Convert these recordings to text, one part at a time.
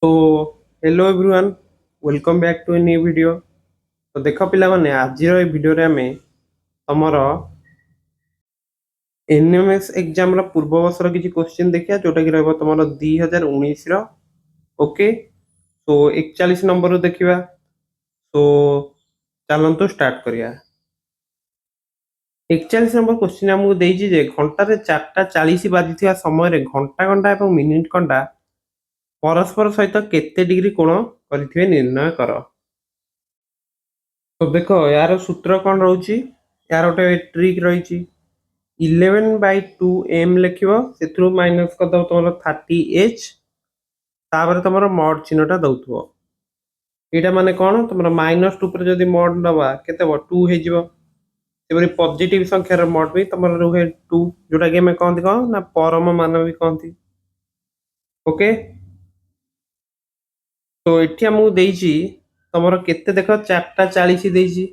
तो hello everyone, welcome back to a new video. तो देख पिला माने आज वीडियो रे हमें तमर एनएमएस एग्जाम रो पूर्व वर्षर किसी क्वेश्चन देखिया जोटा कि रहबो तमर 2019 रो। ओके, तो 41 नंबर रो देखिबा। तो चलंतु स्टार्ट करिया। 41 नंबर क्वेश्चन हमको देइछि जे घंटा रे 4:40 बाजिथिया समय रे घंटा घंटा एवं मिनिट घंटा परस्पर सहित केते डिग्री कोण करिथिबे निर्णय कर। तो देखो यार सूत्र कौन रोची, यार गोटे ट्रिक रही। 11/2 m लिखिबो सेथु माइनस कर दो तुम 30h तापर तुम मॉड चिन्हटा दउथबो। एटा माने कोन तुम -2 पर जदी मॉड नबा केते 2 हे जिवो। सेबरी पॉजिटिव संख्यार मॉड भी तुम रुहे 2, जोटा कि हमें कहंती कोन ना परम मान भी कहंती। ओके, तो एठी हमहु देइछि तमरो केते देखो 4:40 देइछि,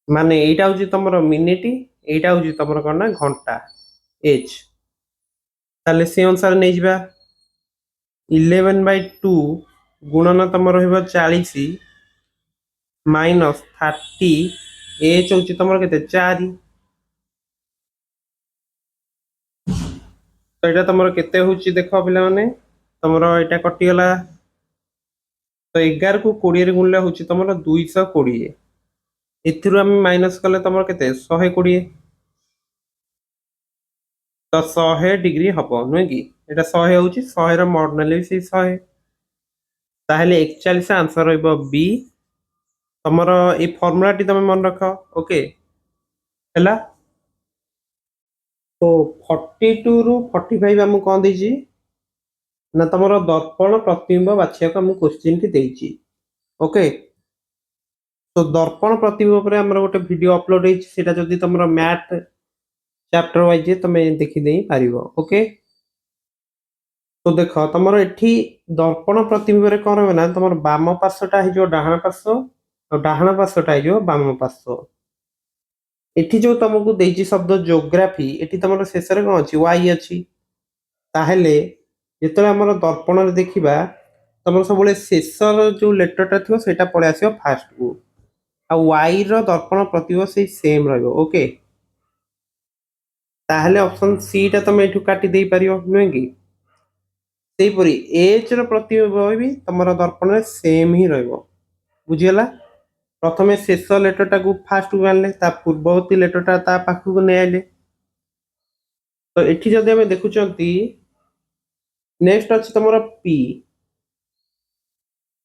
माने एटा होची तमरो मिनिट, एटा होची तमरो कोन ना घंटा एच। ताले से अनुसार नहीं जिबा 11/2 गुणन तमरो रहइबो 40 माइनस 30 एच होची तमरो केते 4। तो एटा तमरो केते होची देखो पिला माने तमरो एटा कटि गला। तो 11 को 20 रे गुणले होची तमरो 220। एथिरु हम माइनस कले तमरो केते 120। तो 100 डिग्री हबो नुहे कि एटा 100 होची 100 रो मॉड नेले भी से 100। ताहले 41 आंसर रहइबो बी। तमरो ए फार्मूला टी तमे मन रख। ओके हैला। तो 42 रु 45 हमକୁ कौन देइछि ना तमरो दर्पण प्रतिबिंब बाछिया को हमକୁ क्वेश्चन टी देइछि। ओके, तो दर्पण प्रतिबिंब पर हमर गोटे वीडियो अपलोड हेछि, सेटा जदी तमरो मैथ चैप्टर वाइज तमे देखि देई पारिबो। ओके, तो देखो तमरो एठी दर्पण प्रतिबिंब रे कोन रहबे ना तमरो बाम पार्श्वटा हे जो डाहाण पार्श्व और डाहाण पार्श्वटा हे जो बाम पार्श्व। एठी जो तुमको देइछि शब्द ज्योग्राफी, एठी तमरो शेष रे कोन अछि y अछि। ताहेले जेतले हमर दर्पण रे देखिबा तमरो सबले शेषर जो लेटरटा थिबो सेटा पळे आसीबो फास्ट को, आ y रो दर्पण प्रतिबिंब सेही सेम रहइबो। ओके, ताहेले ऑप्शन सी टा तमे एठु काटी देई परियो नुहे कि सेहीपरि एच रो प्रतिबिंब भी तमरो दर्पण रे सेम ही रहइबो। बुझियला, प्रथमे शेष लेटरटा को फास्ट को आनले ता पूर्ववर्ती लेटरटा ता पाखु को नै आइले। तो एठी जदि हमें देखुचंती नेक्स्ट अछि तमरो पी।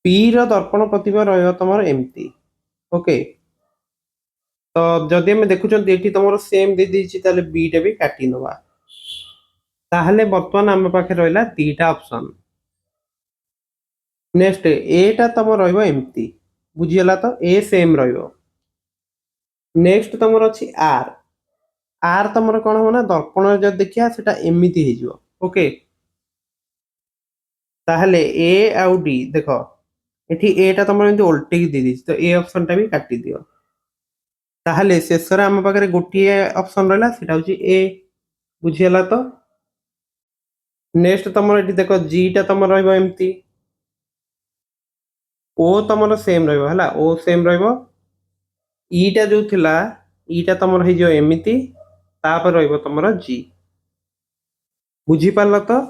पी रो दर्पण प्रतिबिंब रहइबो तमरो एमती। ओके, तो जदि हमें देखुचंती एठी तमरो सेम दे दिछि ताले बी टा भी काटी नबा। ताहले वर्तमान हम पाखे रहइला तीटा ऑप्शन। नेक्स्ट ए टा तमरो रहइबो एमती। बुझियला, तो ए सेम रहइबो। नेक्स्ट तमरो अछि आर। आर तमरो कोन हो ना दर्पण रे जदि देखिया सेटा एमिति हे जिवो। ओके, ताहले ए आउ डी देखो एठी ए टा तमरो एमति उल्टी दे दिछि, तो ए ऑप्शन टा भी काटी दियो। ताहले शेषरे हम पाखरे गोटिए ऑप्शन रहला सेटा होची ए। बुझियला, तो नेक्स्ट तमरो एठी देखो जी टा तमरो रहइबो एमति, ओ तमरो सेम रहइबो हला, ओ सेम रहइबो। ई टा जो थिला ई टा तमरो हे जो एमिति, तापर रहइबो तमरो जी। बुझी पारला, तो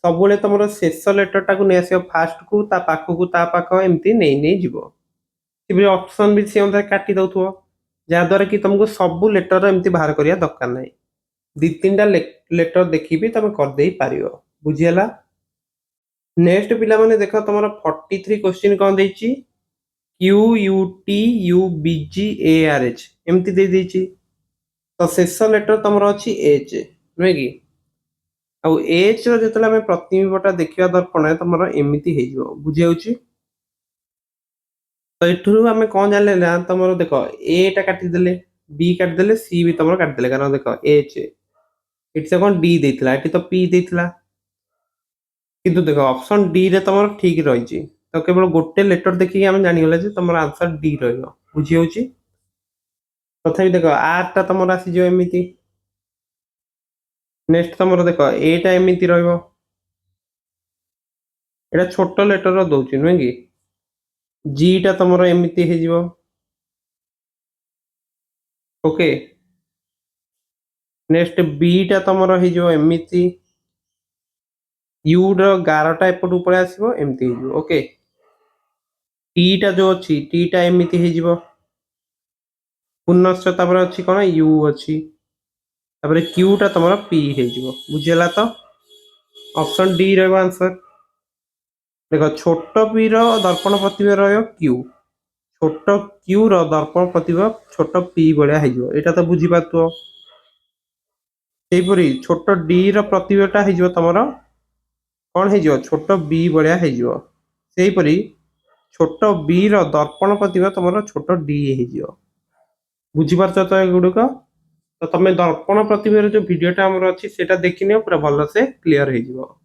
सबुले तमरो शेष लेटर टाकू नै आसीबो फास्ट को ता पाखकू ता पाख एमति नै जिवो। तिबे ऑप्शन भी से अनुसार काटी दउथबो, जा द्वारा कि तुमको सब लेटर एमति बाहर करिया दरकार नै। दी तीनटा लेटर देखि भी तमे कर देई पारियो। बुझियला, नेक्स्ट पिला माने देखो तमरो 43 क्वेश्चन कोन देइछि Q U T U B G A R H एमति दे देइछि। तो शेष लेटर तमरो अछि एच नै कि, आ एच रो जेतला हम प्रतिबिंबटा देखिया दर्पण तमरो एमिति हे जिवो। बुझि होउछि, तो एठुरु हमें कौन जानले ना तमरो देखो ए टा काटी देले, बी काटी देले, सी भी तमरो काटी देले, कारण देखो एच एठी से कोन डी देइथिला, एठी तो पी देइथिला। किंतु देखो ऑप्शन डी रे तमरो ठीक रहिछि, तो केवल गोटे लेटर देखि हम जानि गेले जे तमरो आंसर डी रहइबो। बुझि होउछि, तथापि देखो आर टा तमरो आसी जो एमिति। नेक्स्ट तमरो देखो ए टा एमिति रहइबो। एटा छोट लेटर दौची नुहे कि जी टा तुम एमती हो ओके नेक्स्ट बी टा तुम एमती यू गारटा एपटू पड़े आसो एमती ओके टी टा जो अच्छी टी टा एमती हो पुनश्च अच्छी कौन यू अच्छी क्यू टा तुम पी हो बुझीगला तो ऑप्शन डी रंसर देख छोट पी दर्पण प्रतिबिंब रह्यू छोट क्यू दर्पण प्रतिबिंब छोट पी भाया हो तो बुझीपार सेपरी छोट डी प्रतिबिंबटा हो तुम कौन हो छोट बी भाया हो सेपरी छोट बी दर्पण प्रतिबिंब तुम छोट डी हो बुझीपार तो एगुड़िक तो तुम दर्पण प्रतिबिंब जो भिडटा आम अच्छी से देखने पूरा भल से क्लीयर हो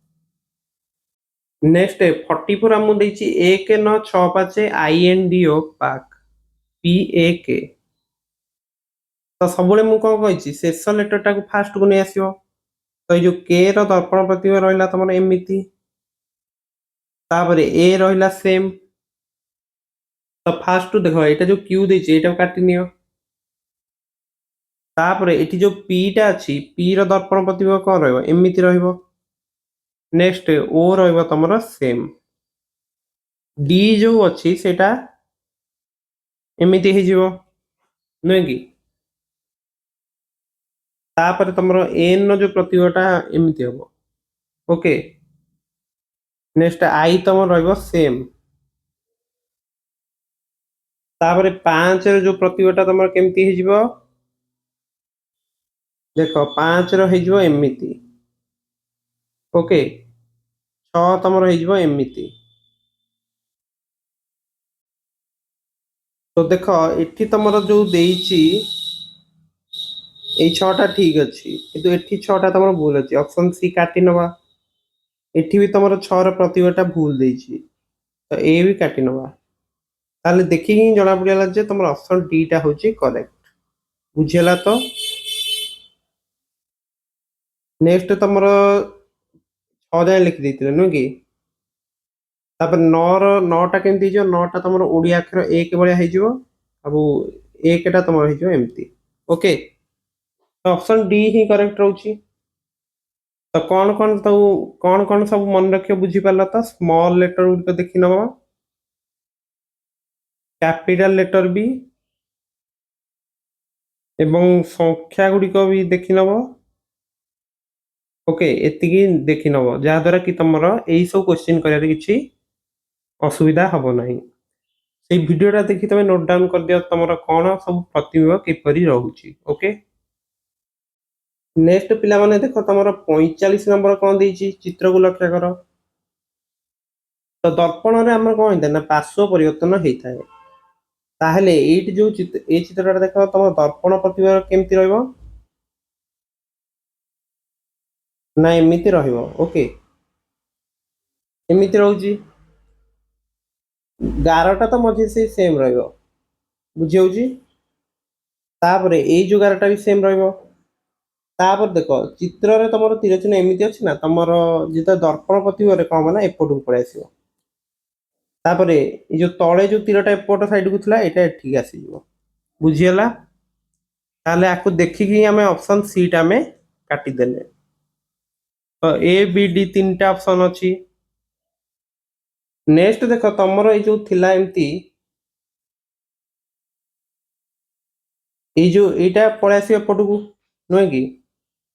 नेक्स्ट 44 आमको देछि 1965 INDO पाक PAK तो सब मुझे कौन कही शेष लेटर टाक फास्ट को नहीं आसो तो ये के दर्पण प्रतिबिंब रहा तुम एमती ए रहा सेम तो फास्ट देख ये जो क्यू देती काटि नियो ये जो पीटा अच्छी पी दर्पण प्रतिबिंब कौन रमती नेक्स्ट ओ रम सेम डी जो अच्छी सेटा एमती हो नुहे कि तापर तुम एन जो प्रतिबिंबटा एमती हम ओके नेक्स्ट आई तुम रेम तापर 5 जो प्रतिबिंबटा तुम केमती हो देख 5 हो एमती ओके 6 तुम हो एमती तो देख ये तुम जो देची ये 6टा ठीक अच्छी किंतु एठी 6टा तुम भूल अच्छी ऑप्शन सी काटी नवा एठी भी तुम 6 प्रतिबिंबटा भूल देची तो ए भी काटी नवा ताले देखिक ही जना पड़गला जे तुम ऑप्शन डी टा होची करेक्ट बुझीगला तो नेक्स्ट तुम 6 जाए लिखि देथिले नु कि तापर 9टा केमती जो 9टा तुम ओडिया अक्षर एक भाया हो अब एकटा तुम हो एमती ओके तो ऑप्शन डी ही करेक्ट रोची तो कौन सब मन रखियो बुझी पारला तो स्मॉल लेटर गुड़िक देखि नब कैपिटल लेटर भी एवं संख्या गुड़िक भी देखि नब ओके एतिकी देखि नब जहाद्वारा कि तुम यही सब क्वेश्चन कर किसी असुविधा हम ना से भिडटा देखि तुम नोट डाउन कर दियो तुम कौन सब प्रतिबिंब किपरि रोचे ओके नेक्स्ट पिला माने देख तुम 45 नंबर कौन देछि चित्र को लक्ष्य कर तो दर्पण रे हमर कौन होता ना पार्श्व परिवर्तन होता है ताहले एट जो ए चित्रटा देख तुम दर्पण प्रतिबिंब केमती रहइबो ना एमती रहइबो ओके एमती रहउची गारटा तो मझे से सेम रहइबो बुझी होउची तापरे ए जो गारटा भी सेम रहइबो तापर देख चित्र रे तुमर तीर चिन्ह एमती अछि ना तुमर जेता दर्पण प्रतिबिंब रे कम ना एपटू पळे आसीबो तापरे ए जो तळे जो तीरटा एपट साइड को थिला एटा ठीक आसी जिवो बुझीगला ताले आकु देखिकी हमें ऑप्शन सी टा में काटी देले तो ए बी डी तीनटा ऑप्शन अछि नेक्स्ट देख तुमर ए जो थिला एमती ए जो एटा पळे आसी एपटू नुहे कि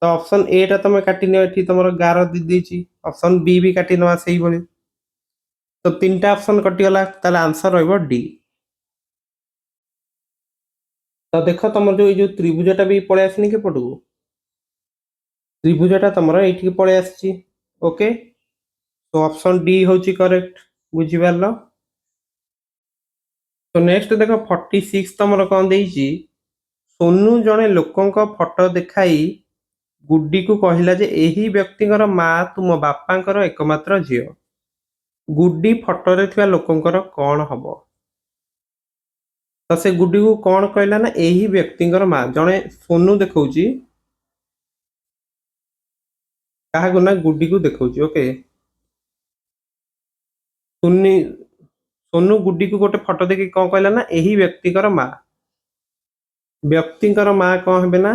तो ऑप्शन ए टा तुम काटी नियो एठी तुमर 11 दी देछि ऑप्शन बी भी काटी नवा सही बोली तो तीनटा ऑप्शन कटि गला ताले आंसर रहइबो डी तो देख तुम जो त्रिभुजटा भी पळे आसिनी के पटू त्रिभुजटा तुम ये पळे आसी ओके तो ऑप्शन डी होची करेक्ट बुझी पारलो तो नेक्स्ट देख 46 तुम कौन देछि सोनू जने लोकंक फोटो देखाई गुड्डी को कहला जे एही व्यक्तिଙ୍କର माँ तुम बापांकर एकमात्र झियो गुड्डी फोटो रे थिबा लोकंकर कौन हबो तो से गुड्डी को कौन कहला ना एही व्यक्तिଙ୍କର माँ जने सोनू देखौची काहा को ना गुड्डी को देखौची ओके ସୁନି सोनू गुड्डी को गोटे फटो देखि कौन कहला ना यही व्यक्तिकर माँ व्यक्तिकर माँ कौन हेबे ना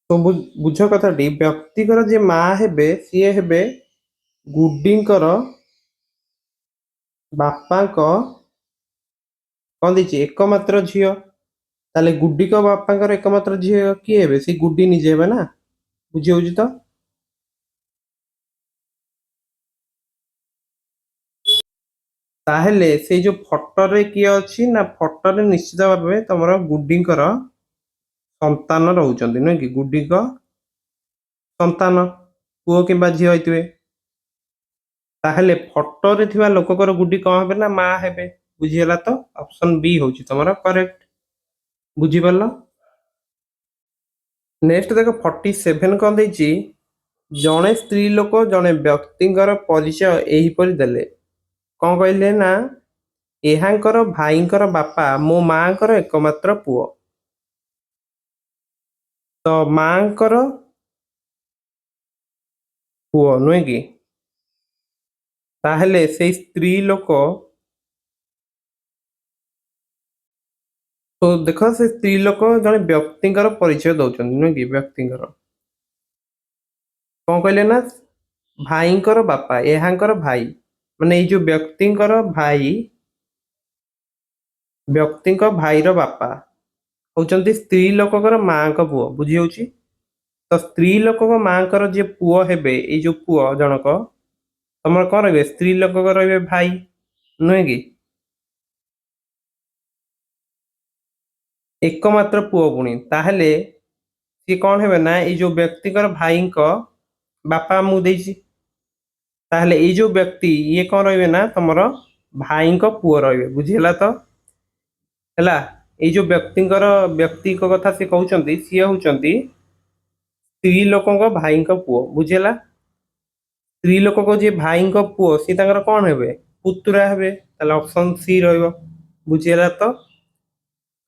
तो बुझ कथाटी व्यक्तिकर जे माँ हेबे सीए हेबे गुड्डीकर बापाଙ୍କ कौन देछि एकमात्र झियो ताले गुड्डी को बापाଙ୍କର एकमात्र झियो किए हेबे से गुड्डी निजे हेबे ना बुझी होउछि तो ताहेले से जो फटोरे किए अछि ना फटोरे निश्चित भाबे तमरो गुड्डीकर संतान रहउचंदी न कि गुड्डीको संतान पुओ किंबा झियो होइतबे ताहेले फटोरे थिबा लोककर गुड्डी कौन हेबे ना माँ हेबे बुझियला तो ऑप्शन बी होउछि तमरो करेक्ट बुझी परलो नेक्स्ट देखो 47 कौन देछि जणे स्त्री लोक जणे व्यक्तिଙ୍କର ପରିଚୟ ଏହିପରି ଦେଲେ କଣ କହିଲେ ନା ଏହାଙ୍କର ଭାଇଙ୍କର ବାପା ମୋ ମାଙ୍କର एकमात्र ପୁଅ ତ ମାଙ୍କର ପୁଅ ନୁହେଁ କି ତାହେଲେ ସେଇ ସ୍ତ୍ରୀ ଲୋକ ତ ଦେଖ ସେ ସ୍ତ୍ରୀ ଲୋକ ଜଣେ ବ୍ୟକ୍ତିଙ୍କର ପରିଚୟ ଦଉଛନ୍ତି ନୁହେଁ କି ବ୍ୟକ୍ତିଙ୍କର କଣ କହିଲେ ନା ଭାଇଙ୍କର ବାପା ଏହାଙ୍କର ଭାଇ ମାନେ ଏଇ ଯୋଉ ବ୍ୟକ୍ତିଙ୍କ ଭାଇର ବାପା ହଉଛନ୍ତି ସ୍ତ୍ରୀ ଲୋକଙ୍କର ମାଙ୍କ ପୁଅ ବୁଝି ହଉଛି ତ ସ୍ତ୍ରୀ ଲୋକଙ୍କ ମାଙ୍କର ଯିଏ ପୁଅ ହେବେ ଏଇ ଯୋଉ ପୁଅ ଜଣକ ତମର କଣ ରହିବେ ସ୍ତ୍ରୀ ଲୋକଙ୍କ ରହିବେ ଭାଇ ନୁହେଁ କି एकमात्र पुओ पुणी ताहेले सी कौन हेबे ना ये जो व्यक्तिकर भाईଙ୍କ बापा मु देछि ताहेले ये जो व्यक्ति ये कौन रहिबे ना तमरो भाईଙ୍କ पुओ रहिबे बुझिला तो ହେଲା ଏଇ ଯୋଉ ବ୍ୟକ୍ତିଙ୍କ କଥା ସେ କହୁଛନ୍ତି ସିଏ ହଉଛନ୍ତି ସ୍ତ୍ରୀ ଲୋକଙ୍କ ଭାଇଙ୍କ ପୁଅ ବୁଝିଲା ସ୍ତ୍ରୀ ଲୋକଙ୍କ ଯିଏ ଭାଇଙ୍କ ପୁଅ ସିଏ ତାଙ୍କର କଣ ହେବେ ପୁତୁରା ହେବେ ତାହେଲେ ଅପସନ ସି ରହିବ ବୁଝିଲା ତ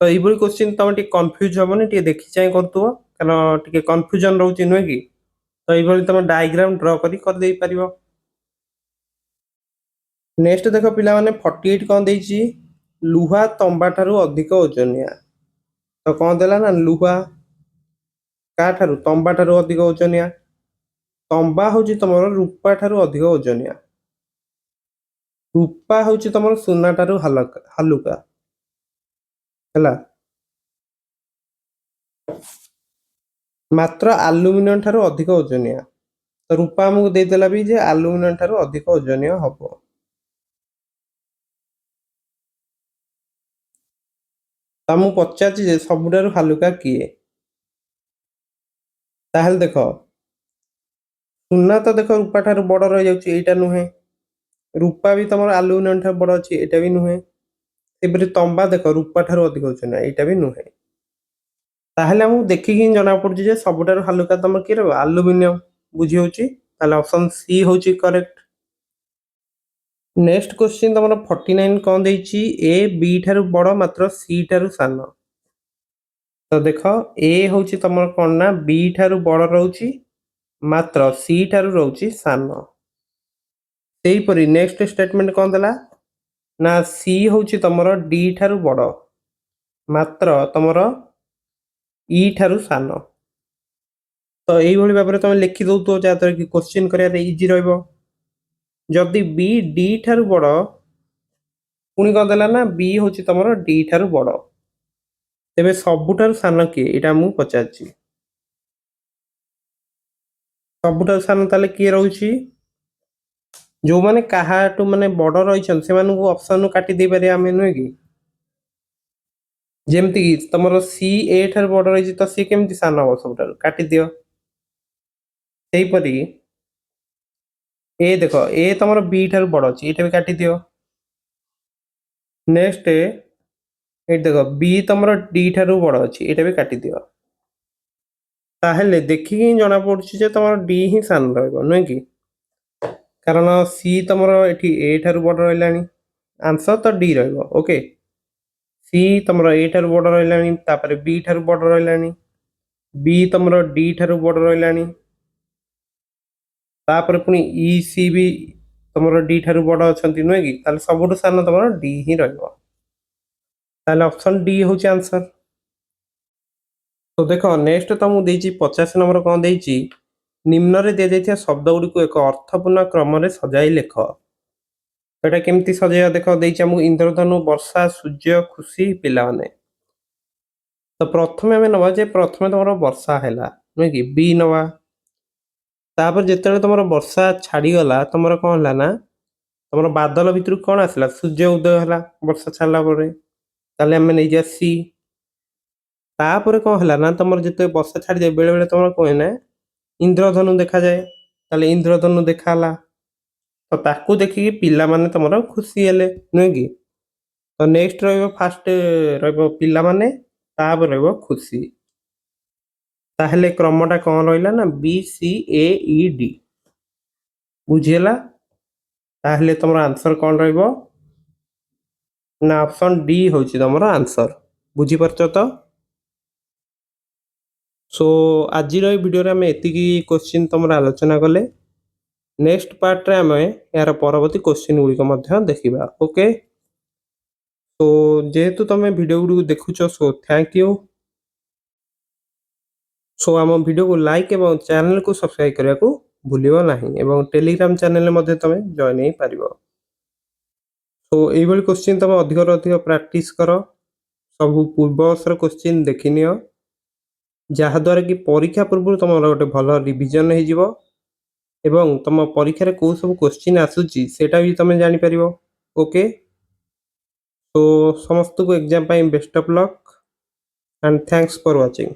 ତ ଏଇଭଳି କ୍ୱେଶ୍ଚିନ୍ ତମେ ଟିକେ କନଫ୍ୟୁଜ ହବନି ଟିକେ ଦେଖି ଚାହିଁ କରୁଥିବ କାରଣ ଟିକେ କନଫ୍ୟୁଜନ ରହୁଛି ନୁହେଁ କି ତ ଏଇଭଳି ତମେ ଡାଇଗ୍ରାମ ଡ୍ର କରିଦେଇ ପାରିବ ନେକ୍ସଟ ଦେଖ ପିଲାମାନେ 48 କଣ ଦେଇଛି ଲୁହା ତମ୍ବା ଠାରୁ ଅଧିକ ଓଜନିଆ ତ କଣ ଦେଲା ନା ଲୁହା କାଠାରୁ ତମ୍ବା ଠାରୁ ଅଧିକ ଓଜନିଆ ତମ୍ବା ହଉଛି ତମର ରୂପା ଠାରୁ ଅଧିକ ଓଜନିଆ ରୂପା ହଉଛି ତମର ସୁନା ଠାରୁ ହାଲୁକା ହେଲା ମାତ୍ର ଆଲୁମିନିୟମ ଠାରୁ ଅଧିକ ଓଜନିଆ ତ ରୂପା ଆମକୁ ଦେଇଦେଲା ବି ଯେ ଆଲୁମିନିୟମ ଠାରୁ ଅଧିକ ଓଜନିଆ ହବ ତ ମୁଁ ପଚାରୁଛି ଯେ ସବୁଠାରୁ ହାଲୁକା କିଏ ତାହେଲେ ଦେଖ ସୁନା ତ ଦେଖ ରୂପା ଠାରୁ ବଡ ରହିଯାଉଛି ଏଇଟା ନୁହେଁ ରୂପା ବି ତମର ଆଲୁମିନିୟମ ଠାରୁ ବଡ ଅଛି ଏଇଟା ବି ନୁହେଁ ସେପରି ତମ୍ବା ଦେଖ ରୂପା ଠାରୁ ଅଧିକ ଓଜନିଆ ଏଇଟା ବି ନୁହେଁ ତାହେଲେ ଆମକୁ ଦେଖିକି ହିଁ ଜଣା ପଡୁଛି ଯେ ସବୁଠାରୁ ହାଲୁକା ତମର କିଏ ରହିବ ଆଲୁମିନିୟମ ବୁଝି ହଉଛି ତାହେଲେ ଅପସନ ସି ହଉଛି କରେକ୍ଟ नेक्स्ट क्वेश्चन तुम 49 कौन देछि ए बी ठारू बड़ मात्र सी ठारू सान तो देख ए हूँ तुम कौन ना बी ठारू बड़ रोची मात्र सी ठारू रोची सान सेहीपरि नेक्स्ट स्टेटमेंट कौन देला ना सी हूँ तुम डी ठारू बड़ मात्र तुमर ई ठारू सान तो यही भाव में तुम लिखि दौथ जहाँद्वारा कि क्वेश्चन कर इजी रही जदि बी डी ठारू बड़ पुणी कौन देला ना बी हूँ तुम डी ठारू बड़ तेरे सबुठारू सान किए यहाँ मुझे पचार सबुठारू सान ताले किए रोची जो मैंने काहाटू माने बड़ रही ऑप्शन काटी दे पारे आमे नुहे कि जेमती कि तुम सी ए ठारू बड़ रही तो सी केमती सान हम सबुठारू काटी दियो सेहीपरि ए देख ए तुम बी ठारू बड़ अच्छी ये भी काटी दियो नेक्स्ट ये देख बी तुम डी ठारू बड़ अच्छी ये भी काटी दियो ताहेले देखिकी जना पड़ुछि जे तुम डी ही सान रहइबो नुहे कि कारण सी तुम ये ए ठारू बड़ रही आंसर तो डी रहिबो ओके सी तुम ए ठारू बड़ रही तापर बी ठारू बड़ रही बी तुम डी ठारू बड़ रही तापर पुणी ई सी भी तुम डी ठारू बड़ अच्छा नुहे कि सब सान तुम डी ही ऑप्शन डी हूँ आंसर। तो देख नेक्स्ट तुमको देती 50 नंबर कौन देती निम्न रे दि जाइए शब्द गुड़ी को एक अर्थपूर्ण क्रम सजाई लेख। एटा केमती सजाइबा देख देछि हमहु इंद्रधनु वर्षा सूर्य खुशी पिलाने। तो प्रथमे आम नवा जे प्रथमे तुम वर्षा है नुहे कि बी नवा तापर जिते तुम वर्षा छाड़गला तुम कौन है ना तुम बादल भितर कौन आसला सूर्य उदय है वर्षा छाड़ा ताले आम नहीं जा सी तापर कौन है ना तुम जिते वर्षा छाड़ी जाए बेले बेले तुम कौन ना इंद्रधनु देखा जाए ताले इंद्रधनु देखा तो ताकू देखिकी पिला माने तुम खुशी हेले नुहे कि तो नेक्स्ट फास्ट पिला माने तापर खुशी ताहले क्रमटा कौन रहा ना बी सी ए ई डी बुझीगला ताहले तुम आंसर कौन रहिबो ना ऑप्शन डी होची तुम आंसर बुझी पारछ तो। सो आज वीडियो रे हमें एतिकी क्वेश्चन तुम आलोचना कले नेक्स्ट पार्ट रे हमें यार परवर्ती क्वेश्चन गुड़िक देखा ओके। तो जेहेतु तुम वीडियो गुड़ी देखुच सो थैंक यू। सो आम वीडियो को लाइक एवं चैनल को सब्सक्राइब करने को भूलियो नहीं एवं टेलीग्राम चैनल में तुम जॉइन हो पार। तो यही क्वेश्चन तुम अधिक अधिक प्रैक्टिस कर सब पूर्व वर्षर क्वेश्चन देखी नियो जहाद्वारा कि परीक्षा पूर्व तुम गोटे भल रिविजन हो एवं तुम परीक्षा कौ सब क्वेश्चन आसूची सेटा भी तुम जापर ओके। तो समस्त को exam best of luck and thanks for watching.